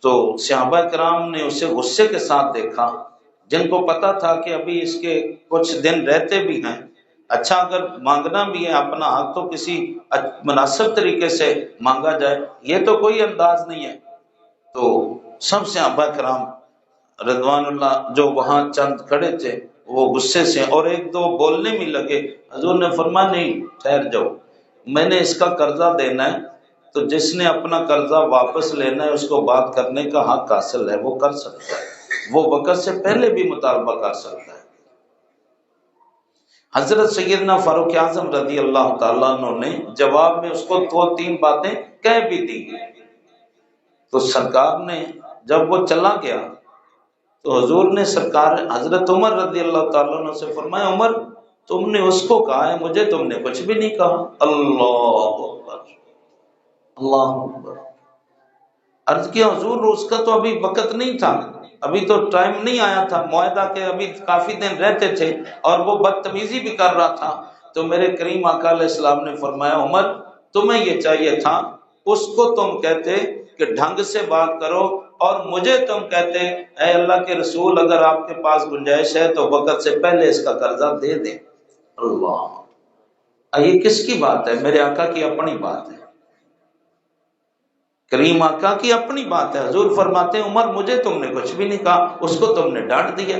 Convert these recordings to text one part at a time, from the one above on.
تو صحابہ کرام نے اسے غصے کے ساتھ دیکھا، جن کو پتا تھا کہ ابھی اس کے کچھ دن رہتے بھی ہیں، اچھا اگر مانگنا بھی ہے اپنا حق تو کسی مناسب طریقے سے مانگا جائے، یہ تو کوئی انداز نہیں ہے۔ تو سب صحابہ کرام رضوان اللہ جو وہاں چند کھڑے تھے وہ غصے سے، اور ایک دو بولنے بھی لگے، حضور نے فرمایا نہیں ٹھہر جاؤ، میں نے اس کا قرضہ دینا ہے، تو جس نے اپنا قرضہ واپس لینا ہے اس کو بات کرنے کا حق حاصل ہے، وہ کر سکتا ہے، وہ وقت سے پہلے بھی مطالبہ کر سکتا ہے۔ حضرت سیدنا فاروق اعظم رضی اللہ تعالیٰ عنہ نے جواب میں اس کو دو تین باتیں کہہ بھی دی، تو سرکار نے جب وہ چلا گیا تو حضور نے سرکار حضرت عمر رضی اللہ تعالیٰ عنہ سے فرمایا عمر تم نے اس کو کہا ہے، مجھے تم نے کچھ بھی نہیں کہا۔ اللہ اکبر، اللہ اکبر۔ عرض کیا حضور اس کا تو ابھی وقت نہیں تھا، ابھی تو ٹائم نہیں آیا تھا معاہدہ کے، ابھی کافی دن رہتے تھے اور وہ بدتمیزی بھی کر رہا تھا۔ تو میرے کریم آقا علیہ السلام نے فرمایا عمر تمہیں یہ چاہیے تھا اس کو تم کہتے کہ ڈھنگ سے بات کرو، اور مجھے تم کہتے اے اللہ کے رسول اگر آپ کے پاس گنجائش ہے تو وقت سے پہلے اس کا قرضہ دے دیں۔ اللہ، یہ کس کی بات ہے؟ میرے آقا کی اپنی بات ہے، کریم آقا کی اپنی بات ہے۔ حضور فرماتے ہیں عمر مجھے تم نے کچھ بھی نہیں کہا، اس کو تم نے ڈانٹ دیا۔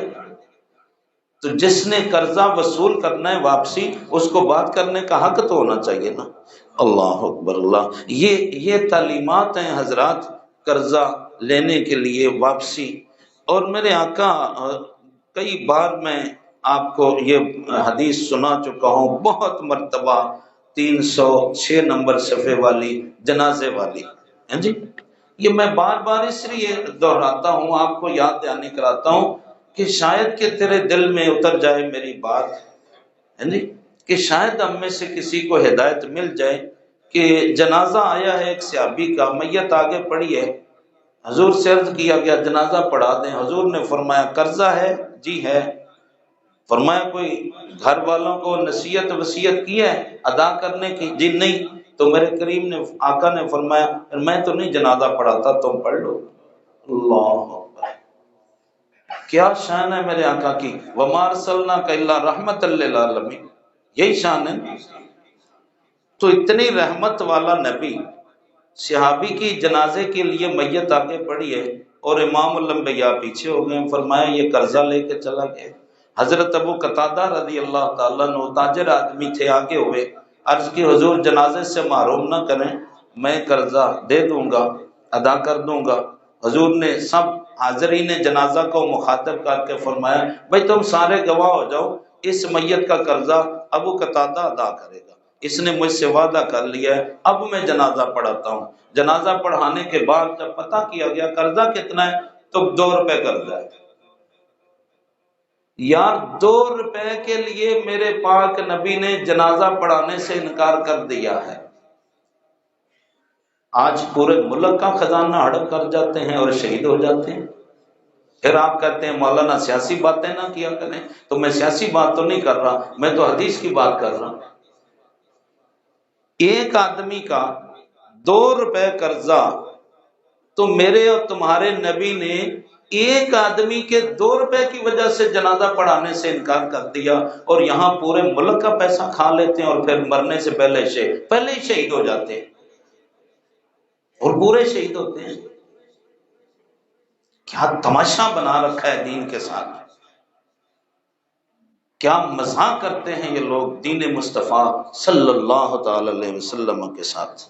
تو جس نے قرضہ وصول کرنا ہے واپسی، اس کو بات کرنے کا حق تو ہونا چاہیے نا۔ اللہ اکبر، اللہ، یہ تعلیمات ہیں حضرات قرضہ لینے کے لیے، واپسی۔ اور میرے آقا کئی بار میں آپ کو یہ حدیث سنا چکا ہوں، بہت مرتبہ، 306 نمبر صفحے والی، جنازے والی، ہاں جی، یہ میں بار بار اس لیے دہراتا ہوں، آپ کو یاد دہانی کراتا ہوں کہ شاید کہ تیرے دل میں اتر جائے میری بات، ہاں جی، کہ شاید ہم میں سے کسی کو ہدایت مل جائے کہ جنازہ آیا ہے ایک صحابی کا، میت آگے پڑی ہے، حضور سے عرض کیا گیا جنازہ پڑھا دیں، حضور نے فرمایا قرضہ ہے؟ جی ہے۔ فرمایا کوئی گھر والوں کو نصیحت وصیت کی ہے ادا کرنے کی؟ جی نہیں۔ تو میرے کریم نے آقا نے فرمایا میں تو نہیں جنازہ پڑھاتا، تم پڑھ لو۔ اللہ اکبر، کیا شان ہے میرے آقا کی، وَمَا أَرْسَلْنَاكَ إِلَّا رَحْمَةً لِّلْعَالَمِينَ، یہی شان ہے۔ تو اتنی رحمت والا نبی، صحابی کی جنازے کے لیے میت آگے پڑی ہے اور امام الانبیاء پیچھے ہو گئے، فرمایا یہ قرضہ لے کے چلا گیا۔ حضرت ابو قتادہ رضی اللہ تعالیٰ عنہ تاجر آدمی تھے، آگے ہوئے، عرض کی حضور جنازے سے محروم نہ کریں، میں قرضہ دے دوں گا، ادا کر دوں گا۔ حضور نے سب حاضرین جنازہ کو مخاطب کر کے فرمایا بھائی تم سارے گواہ ہو جاؤ، اس میت کا قرضہ ابو قتادہ ادا کرے گا، اس نے مجھ سے وعدہ کر لیا ہے، اب میں جنازہ پڑھاتا ہوں۔ جنازہ پڑھانے کے بعد جب پتہ کیا گیا قرضہ کتنا ہے تو 2 روپے قرضہ ہے۔ یار 2 روپے کے لیے میرے پاک نبی نے جنازہ پڑھانے سے انکار کر دیا ہے۔ آج پورے ملک کا خزانہ ہڑپ کر جاتے ہیں اور شہید ہو جاتے ہیں۔ پھر آپ کہتے ہیں مولانا سیاسی باتیں نہ کیا کریں، تو میں سیاسی بات تو نہیں کر رہا، میں تو حدیث کی بات کر رہا ہوں۔ ایک آدمی کا 2 روپے قرضہ، تو میرے اور تمہارے نبی نے ایک آدمی کے 2 روپے کی وجہ سے جنازہ پڑھانے سے انکار کر دیا، اور یہاں پورے ملک کا پیسہ کھا لیتے ہیں اور پھر مرنے سے پہلے ہی شہید ہو جاتے ہیں اور پورے شہید ہوتے ہیں۔ کیا تماشا بنا رکھا ہے دین کے ساتھ، کیا مزاح کرتے ہیں یہ لوگ دین مصطفیٰ صلی اللہ تعالی علیہ وسلم کے ساتھ۔